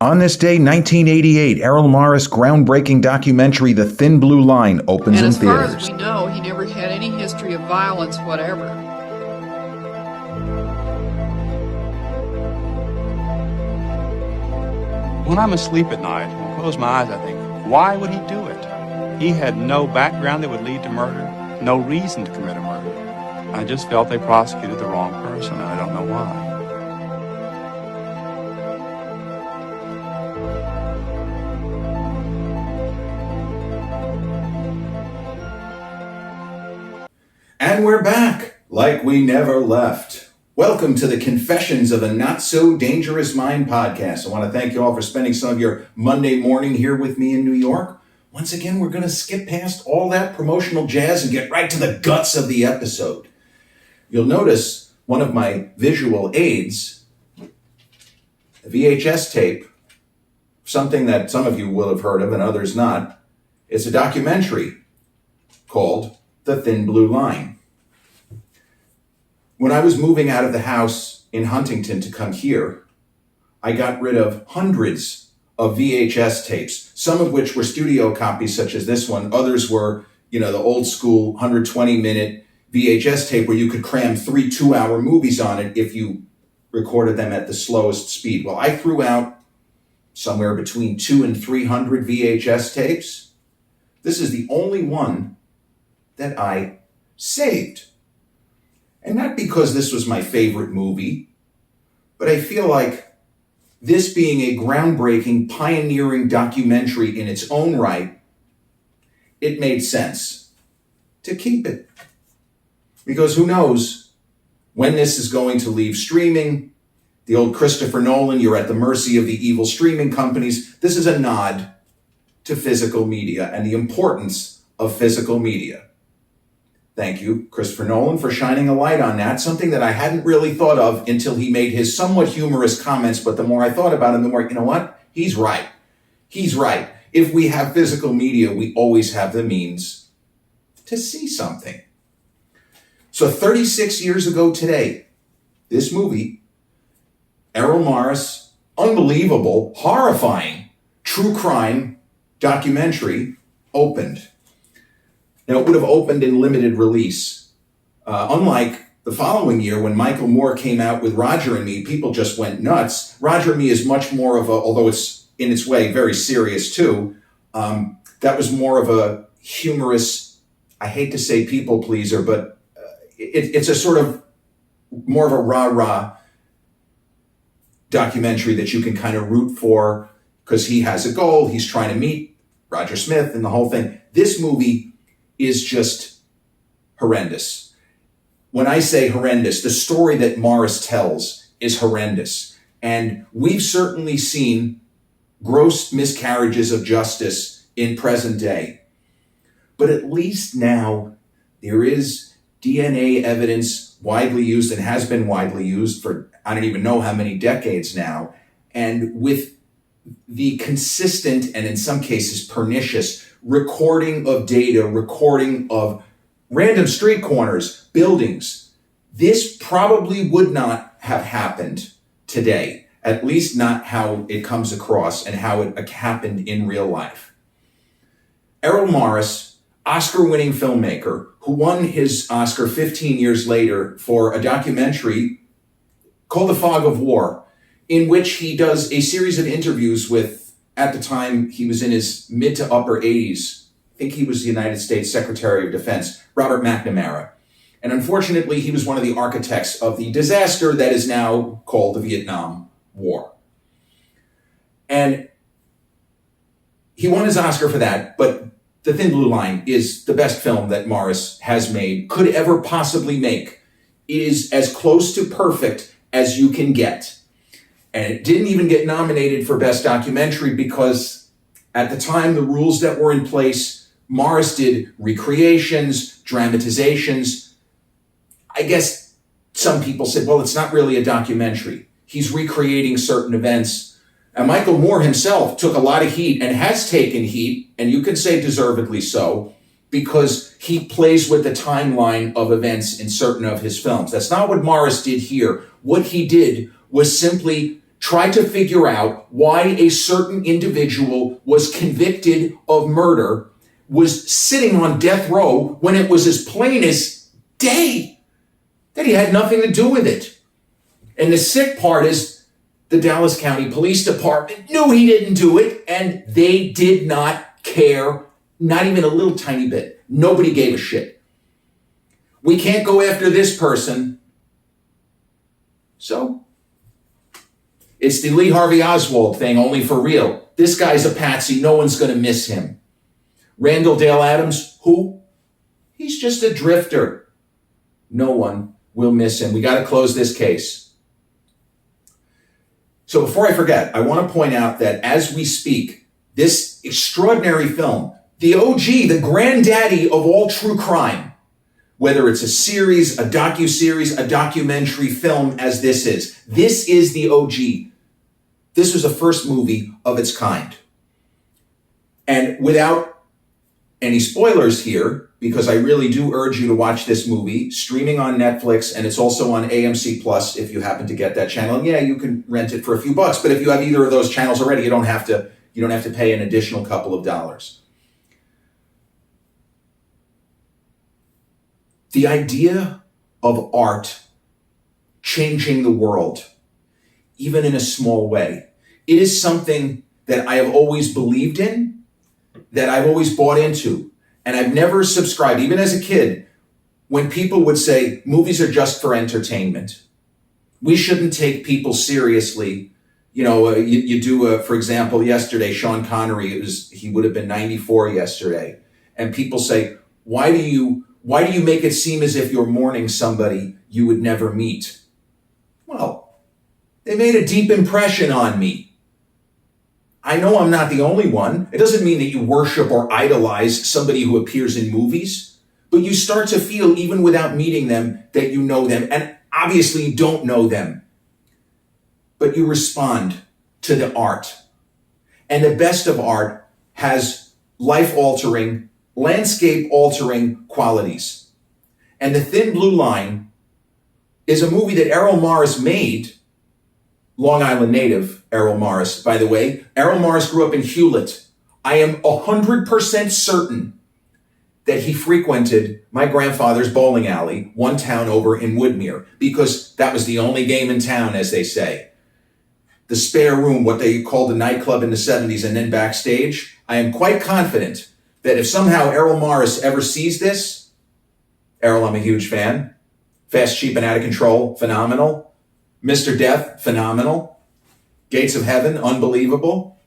On this day, 1988, Errol Morris' groundbreaking documentary, The Thin Blue Line, opens in theaters. And as far as we know, he never had any history of violence, whatever. When I'm asleep at night, I close my eyes, I think, why would he do it? He had no background that would lead to murder, no reason to commit a murder. I just felt they prosecuted the wrong person, and I don't know why. And we're back, like we never left. Welcome to the Confessions of a Not So Dangerous Mind podcast. I want to thank you all for spending some of your Monday morning here with me in New York. Once again, we're going to skip past all that promotional jazz and get right to the guts of the episode. You'll notice one of my visual aids, a VHS tape, something that some of you will have heard of and others not. It's a documentary called The Thin Blue Line. When I was moving out of the house in Huntington to come here, I got rid of hundreds of VHS tapes, some of which were studio copies such as this one. Others were, the old school 120-minute VHS tape where you could cram 3 2-hour movies on it if you recorded them at the slowest speed. Well, I threw out somewhere between 200 and 300 VHS tapes. This is the only one that I saved. And not because this was my favorite movie, but I feel like this being a groundbreaking, pioneering documentary in its own right, it made sense to keep it. Because who knows when this is going to leave streaming. The old Christopher Nolan, you're at the mercy of the evil streaming companies. This is a nod to physical media and the importance of physical media. Thank you, Christopher Nolan, for shining a light on that, something that I hadn't really thought of until he made his somewhat humorous comments, but the more I thought about him, the more, you know what? He's right. He's right. If we have physical media, we always have the means to see something. So 36 years ago today, this movie, Errol Morris, unbelievable, horrifying, true crime documentary, opened. Now, it would have opened in limited release. Unlike the following year when Michael Moore came out with Roger and Me, people just went nuts. Roger and Me is much more of a, although it's in its way very serious too, that was more of a humorous, I hate to say people pleaser, but it's a sort of more of a rah-rah documentary that you can kind of root for because he has a goal, he's trying to meet Roger Smith and the whole thing. This movie is just horrendous. When I say horrendous, the story that Morris tells is horrendous. And we've certainly seen gross miscarriages of justice in present day. But at least now there is DNA evidence widely used and has been widely used for I don't even know how many decades now. And with the consistent and in some cases pernicious recording of data, recording of random street corners, buildings. This probably would not have happened today, at least not how it comes across and how it happened in real life. Errol Morris, Oscar-winning filmmaker, who won his Oscar 15 years later for a documentary called The Fog of War, in which he does a series of interviews with, at the time, he was in his mid to upper 80s. I think he was the United States Secretary of Defense, Robert McNamara. And unfortunately, he was one of the architects of the disaster that is now called the Vietnam War. And he won his Oscar for that, but The Thin Blue Line is the best film that Morris has made, could ever possibly make. It is as close to perfect as you can get. And it didn't even get nominated for Best Documentary because at the time, the rules that were in place, Morris did recreations, dramatizations. I guess some people said, well, it's not really a documentary. He's recreating certain events. And Michael Moore himself took a lot of heat and has taken heat, and you can say deservedly so, because he plays with the timeline of events in certain of his films. That's not what Morris did here. What he did was simply tried to figure out why a certain individual was convicted of murder, was sitting on death row when it was as plain as day that he had nothing to do with it. And the sick part is the Dallas County Police Department knew he didn't do it, and they did not care, not even a little tiny bit. Nobody gave a shit. We can't go after this person. So it's the Lee Harvey Oswald thing, only for real. This guy's a patsy. No one's going to miss him. Randall Dale Adams, who? He's just a drifter. No one will miss him. We got to close this case. So before I forget, I want to point out that as we speak, this extraordinary film, the OG, the granddaddy of all true crime, whether it's a series, a docuseries, a documentary film as this is the OG. This was the first movie of its kind. And without any spoilers here, because I really do urge you to watch this movie, streaming on Netflix, and it's also on AMC Plus if you happen to get that channel. And yeah, you can rent it for a few bucks, but if you have either of those channels already, you don't have to pay an additional couple of dollars. The idea of art changing the world, even in a small way, it is something that I have always believed in, that I've always bought into, and I've never subscribed. Even as a kid, when people would say movies are just for entertainment, we shouldn't take people seriously. You do, for example, yesterday, Sean Connery, he would have been 94 yesterday. And people say, why do you make it seem as if you're mourning somebody you would never meet? Well, they made a deep impression on me. I know I'm not the only one. It doesn't mean that you worship or idolize somebody who appears in movies, but you start to feel, even without meeting them, that you know them. And obviously you don't know them, but you respond to the art. And the best of art has life-altering, landscape-altering qualities. And The Thin Blue Line is a movie that Errol Morris made. Long Island native, Errol Morris, by the way. Errol Morris grew up in Hewlett. I am 100% certain that he frequented my grandfather's bowling alley, one town over in Woodmere, because that was the only game in town, as they say. The spare room, what they called a nightclub in the 70s, and then backstage. I am quite confident that if somehow Errol Morris ever sees this, Errol, I'm a huge fan. Fast, Cheap, and Out of Control, phenomenal. Mr. Death, phenomenal. Gates of Heaven, unbelievable.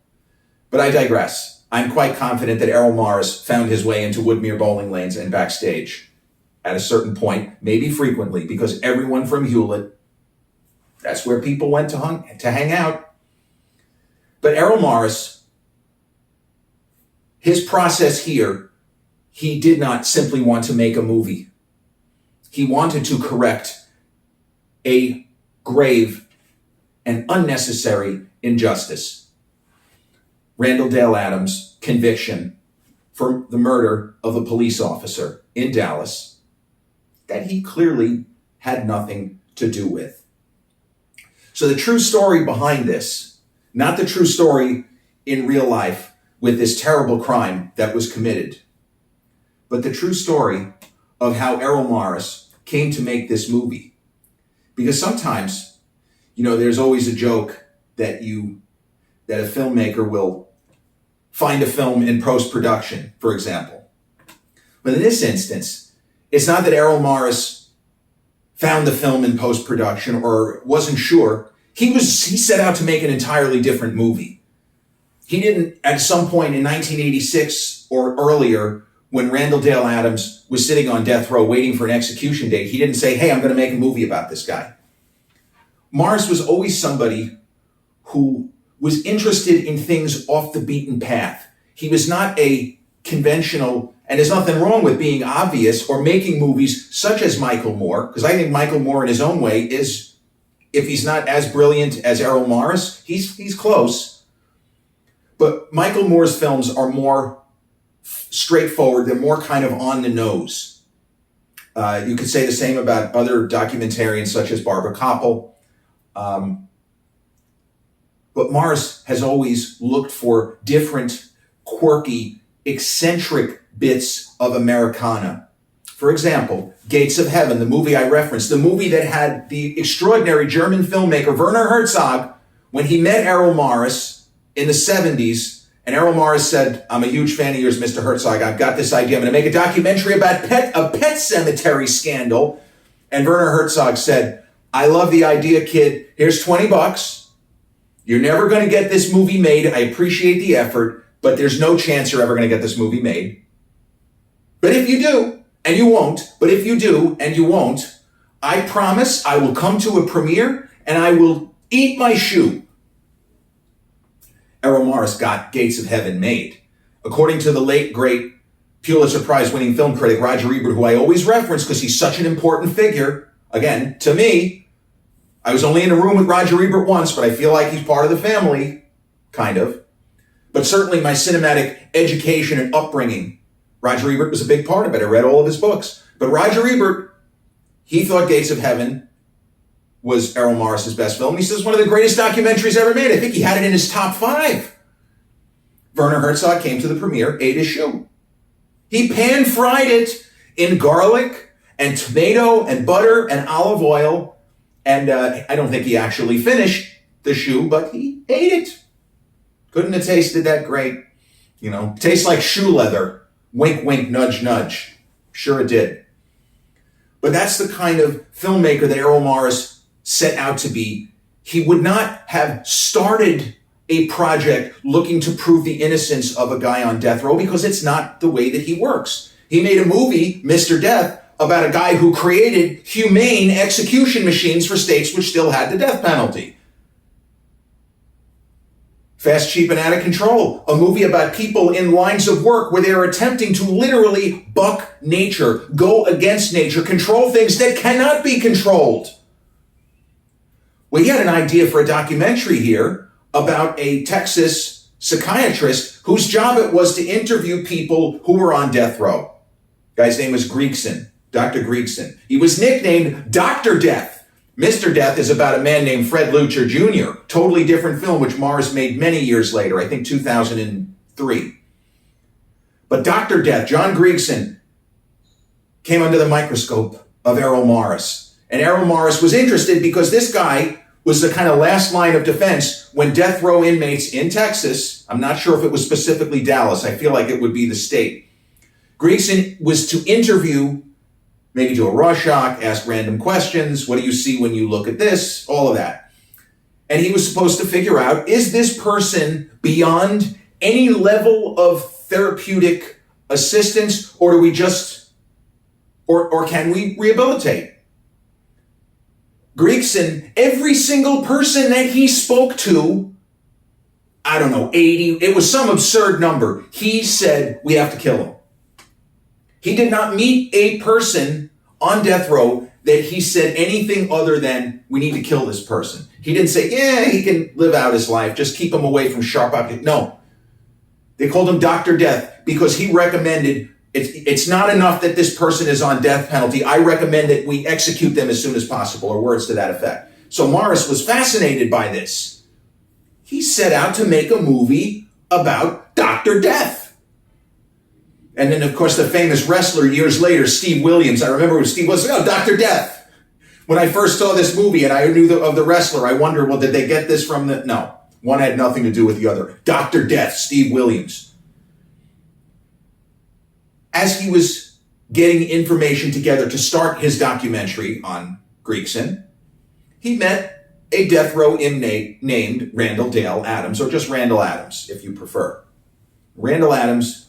But I digress. I'm quite confident that Errol Morris found his way into Woodmere bowling lanes and backstage at a certain point, maybe frequently, because everyone from Hewlett, that's where people went to hang out. But Errol Morris, his process here, he did not simply want to make a movie. He wanted to correct a grave and unnecessary injustice. Randall Dale Adams' conviction for the murder of a police officer in Dallas that he clearly had nothing to do with. So the true story behind this, not the true story in real life with this terrible crime that was committed, but the true story of how Errol Morris came to make this movie. Because sometimes, there's always a joke that a filmmaker will find a film in post-production, for example. But in this instance, it's not that Errol Morris found the film in post-production or wasn't sure. He set out to make an entirely different movie. He didn't, at some point in 1986 or earlier, when Randall Dale Adams was sitting on death row waiting for an execution date, he didn't say, hey, I'm going to make a movie about this guy. Morris was always somebody who was interested in things off the beaten path. He was not a conventional, and there's nothing wrong with being obvious or making movies such as Michael Moore, because I think Michael Moore in his own way is, if he's not as brilliant as Errol Morris, he's close. But Michael Moore's films are more straightforward. They're more kind of on the nose. You could say the same about other documentarians such as Barbara Koppel. But Morris has always looked for different, quirky, eccentric bits of Americana. For example, Gates of Heaven, the movie I referenced, the movie that had the extraordinary German filmmaker Werner Herzog, when he met Errol Morris in the 70s, and Errol Morris said, I'm a huge fan of yours, Mr. Herzog. I've got this idea. I'm going to make a documentary about a pet cemetery scandal. And Werner Herzog said, I love the idea, kid. Here's $20. You're never going to get this movie made. I appreciate the effort, but there's no chance you're ever going to get this movie made. But if you do, and you won't, but if you do, and you won't, I promise I will come to a premiere and I will eat my shoe. Errol Morris got Gates of Heaven made. According to the late, great Pulitzer Prize-winning film critic Roger Ebert, who I always reference because he's such an important figure, again, to me, I was only in a room with Roger Ebert once, but I feel like he's part of the family, kind of. But certainly my cinematic education and upbringing, Roger Ebert was a big part of it. I read all of his books. But Roger Ebert, he thought Gates of Heaven was Errol Morris's best film. He says one of the greatest documentaries ever made. I think he had it in his top 5. Werner Herzog came to the premiere, ate his shoe. He pan-fried it in garlic and tomato and butter and olive oil. And I don't think he actually finished the shoe, but he ate it. Couldn't have tasted that great. You know, tastes like shoe leather. Wink, wink, nudge, nudge. Sure it did. But that's the kind of filmmaker that Errol Morris set out to be. He would not have started a project looking to prove the innocence of a guy on death row because it's not the way that he works. He made a movie, Mr. Death, about a guy who created humane execution machines for states which still had the death penalty. Fast, Cheap, and Out of Control, a movie about people in lines of work where they're attempting to literally buck nature, go against nature, control things that cannot be controlled. We had an idea for a documentary here about a Texas psychiatrist whose job it was to interview people who were on death row. Guy's name was Griegson. Dr. Griegson. He was nicknamed Dr. Death. Mr. Death is about a man named Fred Lucher Jr., totally different film, which Morris made many years later, I think 2003. But Dr. Death, John Griegson, came under the microscope of Errol Morris. And Errol Morris was interested because this guy was the kind of last line of defense when death row inmates in Texas, I'm not sure if it was specifically Dallas, I feel like it would be the state. Griegson was to interview, maybe do a Rorschach, ask random questions. What do you see when you look at this? All of that. And he was supposed to figure out, is this person beyond any level of therapeutic assistance, or do we just, or can we rehabilitate? Griegson, every single person that he spoke to, I don't know, 80, it was some absurd number. He said, we have to kill him. He did not meet a person on death row that he said anything other than, we need to kill this person. He didn't say, yeah, he can live out his life, just keep him away from sharp objects. No. They called him Dr. Death because he recommended, it's not enough that this person is on death penalty. I recommend that we execute them as soon as possible, or words to that effect. So Morris was fascinated by this. He set out to make a movie about Dr. Death. And then, of course, the famous wrestler years later, Steve Williams. I remember when Steve was, Dr. Death. When I first saw this movie and I knew of the wrestler, I wondered, well, did they get this from the... No, one had nothing to do with the other. Dr. Death, Steve Williams. As he was getting information together to start his documentary on Griegson, he met a death row inmate named Randall Dale Adams, or just Randall Adams, if you prefer. Randall Adams...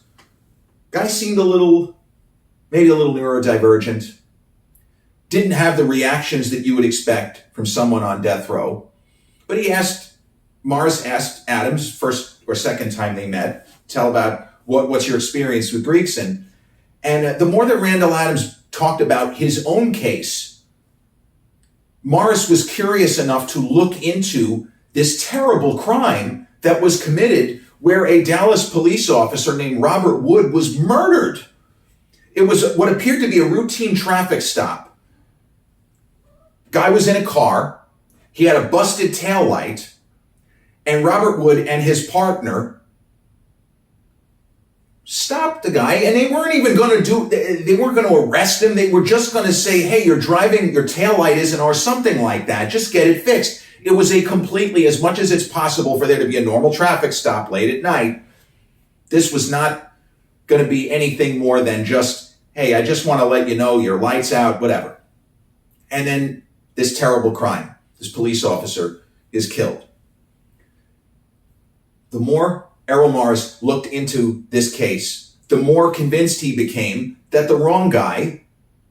Guy seemed maybe a little neurodivergent. Didn't have the reactions that you would expect from someone on death row. But Morris asked Adams, first or second time they met, tell about what's your experience with Griegson. And the more that Randall Adams talked about his own case, Morris was curious enough to look into this terrible crime that was committed where a Dallas police officer named Robert Wood was murdered. It was what appeared to be a routine traffic stop. Guy was in a car. He had a busted taillight. And Robert Wood and his partner stopped the guy, and they weren't even going to they weren't going to arrest him. They were just going to say, hey, you're driving, your taillight isn't, or something like that. Just get it fixed. It was a completely, as much as it's possible for there to be a normal traffic stop late at night, this was not going to be anything more than just, hey, I just want to let you know your light's out, whatever. And then this terrible crime, this police officer is killed. The more Errol Morris looked into this case, the more convinced he became that the wrong guy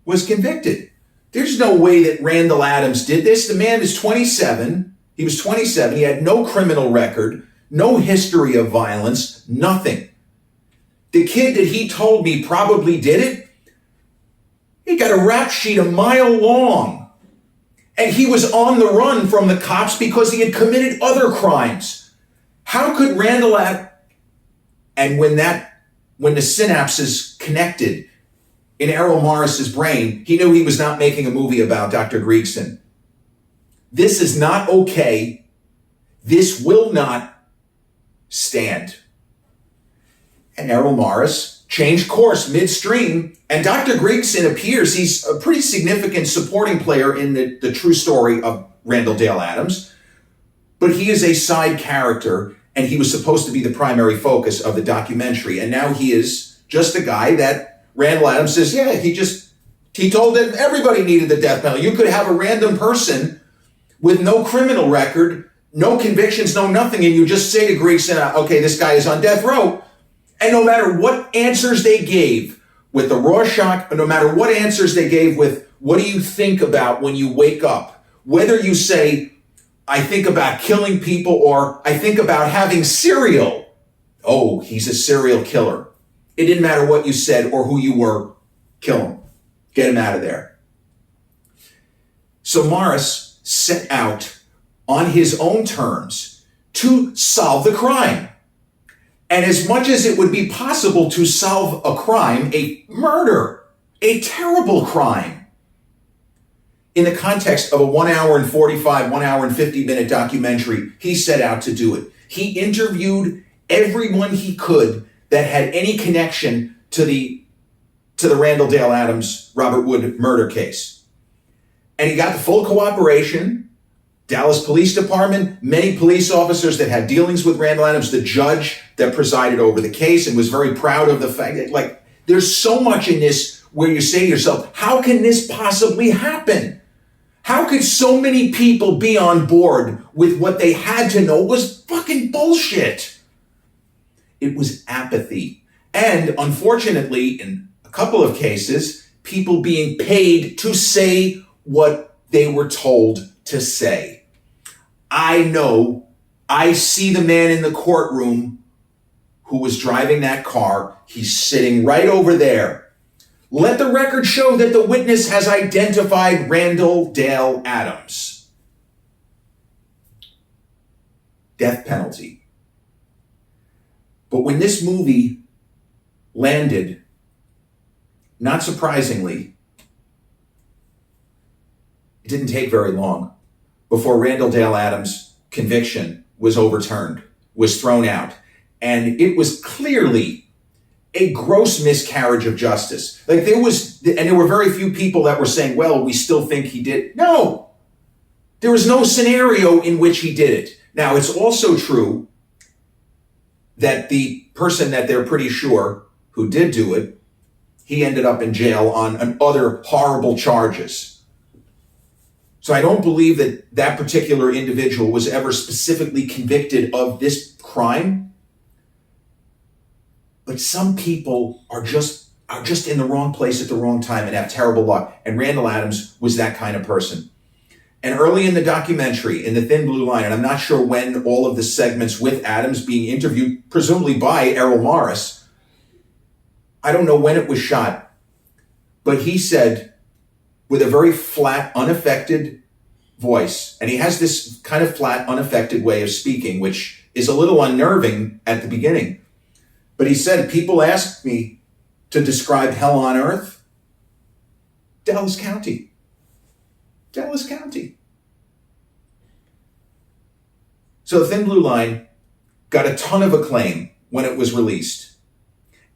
was convicted. There's no way that Randall Adams did this. The man is 27. He was 27. He had no criminal record, no history of violence, nothing. The kid that he told me probably did it, he got a rap sheet a mile long. And he was on the run from the cops because he had committed other crimes. How could Randall Adams, and when the synapses connected in Errol Morris's brain, he knew he was not making a movie about Dr. Griegson. This is not okay. This will not stand. And Errol Morris changed course midstream, and Dr. Griegson appears. He's a pretty significant supporting player in the true story of Randall Dale Adams, but he is a side character, and he was supposed to be the primary focus of the documentary. And now he is just a guy that Randall Adams says, yeah, he told that everybody needed the death penalty. You could have a random person with no criminal record, no convictions, no nothing, and you just say to Griegson, okay, this guy is on death row. And no matter what answers they gave with the Rorschach, no matter what answers they gave with what do you think about when you wake up, whether you say, I think about killing people or I think about having cereal, oh, he's a serial killer. It didn't matter what you said or who you were, kill him. Get him out of there. So Morris set out on his own terms to solve the crime. And as much as it would be possible to solve a crime, a murder, a terrible crime, in the context of a 1 hour and 45, 1 hour and 50 minute documentary, he set out to do it. He interviewed everyone he could that had any connection to the Randall Dale Adams, Robert Wood murder case. And he got the full cooperation, Dallas Police Department, many police officers that had dealings with Randall Adams, the judge that presided over the case and was very proud of the fact that, like, there's so much in this where you say to yourself, how can this possibly happen? How could so many people be on board with what they had to know was fucking bullshit? It was apathy. And unfortunately, in a couple of cases, people being paid to say what they were told to say. I know, I see the man in the courtroom who was driving that car. He's sitting right over there. Let the record show that the witness has identified Randall Dale Adams. Death penalty. But when this movie landed, not surprisingly, it didn't take very long before Randall Dale Adams' conviction was overturned, was thrown out. And it was clearly a gross miscarriage of justice. Like there were very few people that were saying, well, we still think he did. No, there was no scenario in which he did it. Now, it's also true that the person that they're pretty sure who did do it, he ended up in jail on other horrible charges. So I don't believe that that particular individual was ever specifically convicted of this crime. But some people are just in the wrong place at the wrong time and have terrible luck. And Randall Adams was that kind of person. And early in the documentary, in the Thin Blue Line, and I'm not sure when all of the segments with Adams being interviewed, presumably by Errol Morris, I don't know when it was shot, but he said, with a very flat, unaffected voice, and he has this kind of flat, unaffected way of speaking, which is a little unnerving at the beginning. But he said, people ask me to describe hell on earth. Dallas County. Dallas County. So The Thin Blue Line got a ton of acclaim when it was released.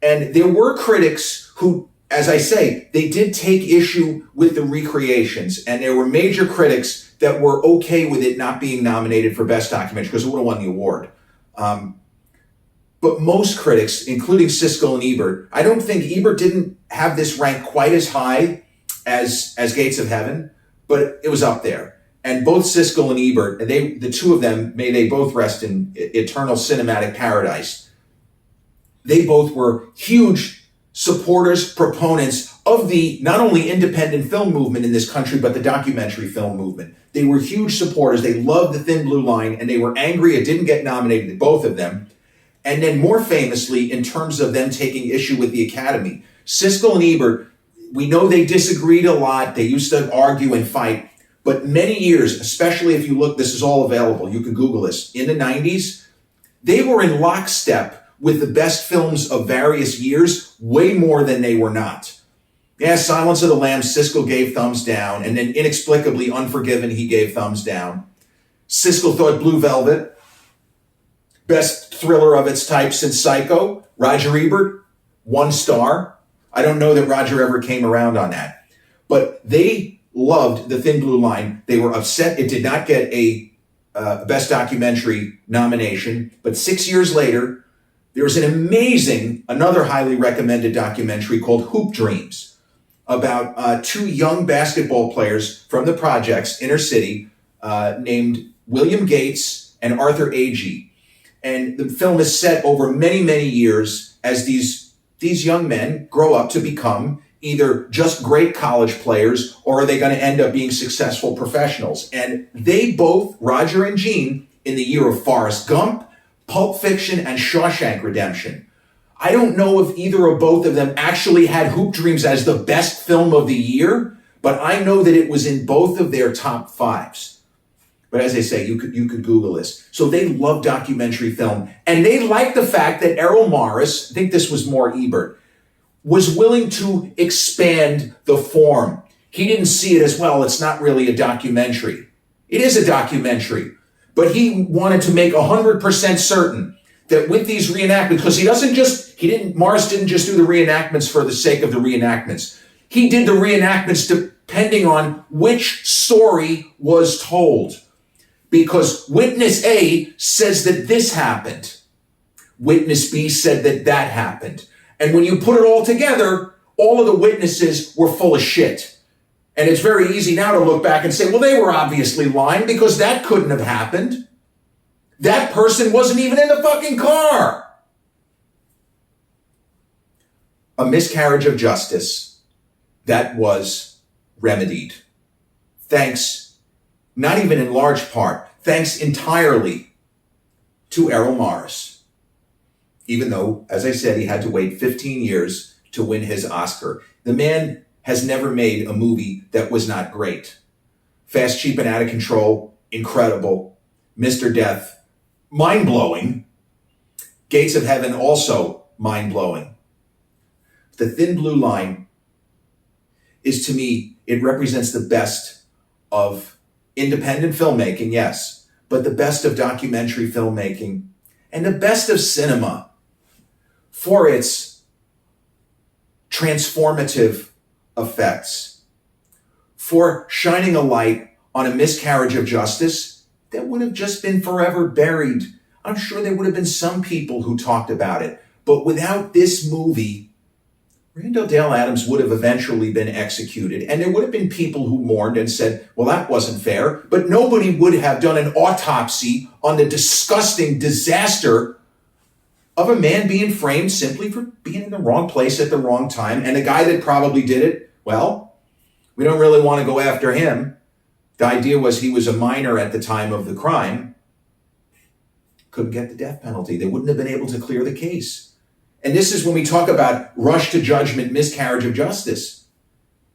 And there were critics who, as I say, they did take issue with the recreations. And there were major critics that were okay with it not being nominated for Best Documentary because it would have won the award. But most critics, including Siskel and Ebert, I don't think Ebert didn't have this rank quite as high as Gates of Heaven, but it was up there. And both Siskel and Ebert, the two of them, may they both rest in eternal cinematic paradise. They both were huge supporters, proponents of the not only independent film movement in this country, but the documentary film movement. They were huge supporters. They loved The Thin Blue Line, and they were angry it didn't get nominated, both of them. And then more famously, in terms of them taking issue with the Academy, Siskel and Ebert, we know they disagreed a lot. They used to argue and fight. But many years, especially if you look, this is all available, you can Google this, in the 90s, they were in lockstep with the best films of various years, way more than they were not. Yeah, Silence of the Lambs, Siskel gave thumbs down, and then inexplicably Unforgiven, he gave thumbs down. Siskel thought Blue Velvet, best thriller of its type since Psycho. Roger Ebert, 1 star. I don't know that Roger ever came around on that. But they loved The Thin Blue Line. They were upset it did not get a Best Documentary nomination. But 6 years later, there was an amazing, another highly recommended documentary called Hoop Dreams about 2 young basketball players from the projects, inner city, named William Gates and Arthur Agee. And the film is set over many, many years as these young men grow up to become either just great college players or are they going to end up being successful professionals. And they both, Roger and Gene, in the year of Forrest Gump, Pulp Fiction, and Shawshank Redemption. I don't know if either or both of them actually had Hoop Dreams as the best film of the year, but I know that it was in both of their top 5s. But as I say, you could Google this. So they love documentary film. And they liked the fact that Errol Morris, I think this was more Ebert, was willing to expand the form. He didn't see it as, well, it's not really a documentary. It is a documentary. But he wanted to make 100% certain that with these reenactments, because Morris didn't just do the reenactments for the sake of the reenactments. He did the reenactments depending on which story was told. Because witness A says that this happened. Witness B said that that happened. And when you put it all together, all of the witnesses were full of shit. And it's very easy now to look back and say, well, they were obviously lying because that couldn't have happened. That person wasn't even in the fucking car. A miscarriage of justice that was remedied. Thanks, not even in large part, thanks entirely to Errol Morris. Even though, as I said, he had to wait 15 years to win his Oscar. The man has never made a movie that was not great. Fast, Cheap, and Out of Control, incredible. Mr. Death, mind-blowing. Gates of Heaven, also mind-blowing. The Thin Blue Line is, to me, it represents the best of independent filmmaking, yes, but the best of documentary filmmaking and the best of cinema for its transformative effects, for shining a light on a miscarriage of justice that would have just been forever buried. I'm sure there would have been some people who talked about it, but without this movie, Randall Dale Adams would have eventually been executed, and there would have been people who mourned and said, well, that wasn't fair, but nobody would have done an autopsy on the disgusting disaster of a man being framed simply for being in the wrong place at the wrong time. And the guy that probably did it, well, we don't really want to go after him. The idea was he was a minor at the time of the crime. Couldn't get the death penalty. They wouldn't have been able to clear the case. And this is when we talk about rush to judgment, miscarriage of justice.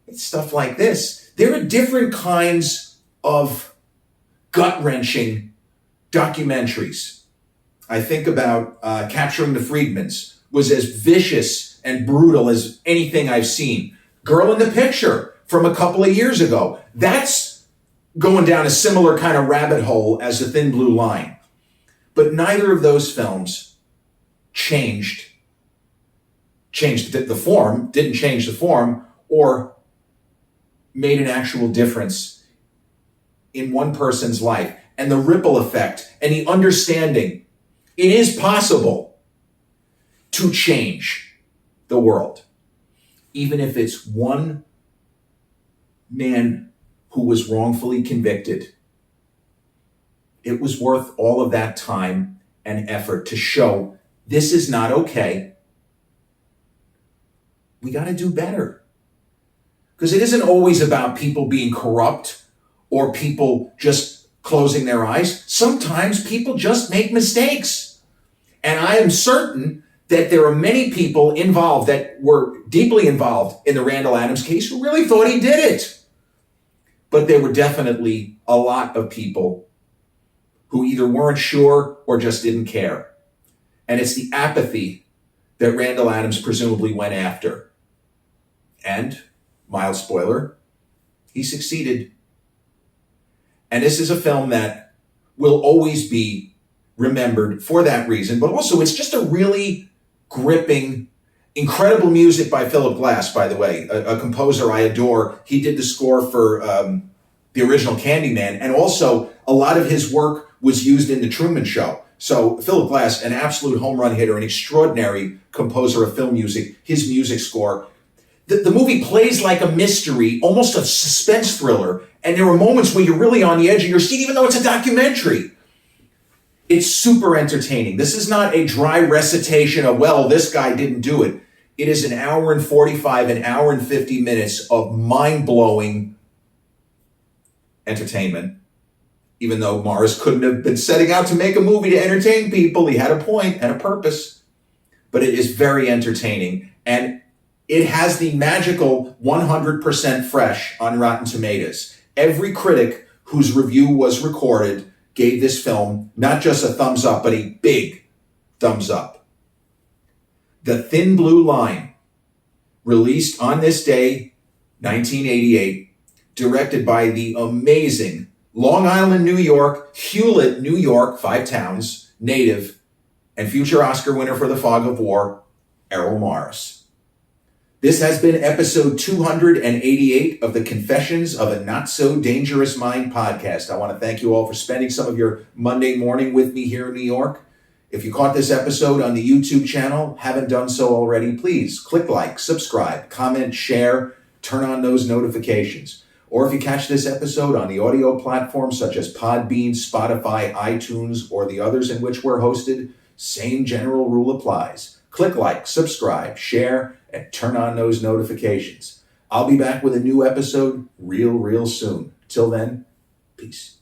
It's stuff like this. There are different kinds of gut-wrenching documentaries. I think about Capturing the Friedmans was as vicious and brutal as anything I've seen. Girl in the Picture from a couple of years ago. That's going down a similar kind of rabbit hole as The Thin Blue Line. But neither of those films changed the form, didn't change the form, or made an actual difference in one person's life. And the ripple effect and the understanding, it is possible to change the world, even if it's one man who was wrongfully convicted. It was worth all of that time and effort to show this is not okay. We got to do better. Because it isn't always about people being corrupt or people just closing their eyes. Sometimes people just make mistakes. And I am certain that there are many people involved that were deeply involved in the Randall Adams case who really thought he did it. But there were definitely a lot of people who either weren't sure or just didn't care. And it's the apathy that Randall Adams presumably went after. And, mild spoiler, he succeeded. And this is a film that will always be remembered for that reason, but also it's just a really gripping, incredible music by Philip Glass, by the way, a composer I adore. He did the score for the original Candyman, and also a lot of his work was used in The Truman Show. So Philip Glass, an absolute home run hitter, an extraordinary composer of film music, his music score. The movie plays like a mystery, almost a suspense thriller, and there are moments where you're really on the edge of your seat, even though it's a documentary. It's super entertaining. This is not a dry recitation of, well, this guy didn't do it. It is an hour and 45, an hour and 50 minutes of mind-blowing entertainment. Even though Morris couldn't have been setting out to make a movie to entertain people, he had a point and a purpose. But it is very entertaining, and it has the magical 100% fresh on Rotten Tomatoes. Every critic whose review was recorded gave this film not just a thumbs up, but a big thumbs up. The Thin Blue Line, released on this day, 1988, directed by the amazing Long Island, New York, Hewlett, New York, 5 towns, native, and future Oscar winner for The Fog of War, Errol Morris. This has been episode 288 of the Confessions of a Not So Dangerous Mind podcast. I want to thank you all for spending some of your Monday morning with me here in New York. If you caught this episode on the YouTube channel, haven't done so already, please click like, subscribe, comment, share, turn on those notifications. Or if you catch this episode on the audio platforms such as Podbean, Spotify, iTunes, or the others in which we're hosted, same general rule applies. Click like, subscribe, share, and turn on those notifications. I'll be back with a new episode real soon. Till then, peace.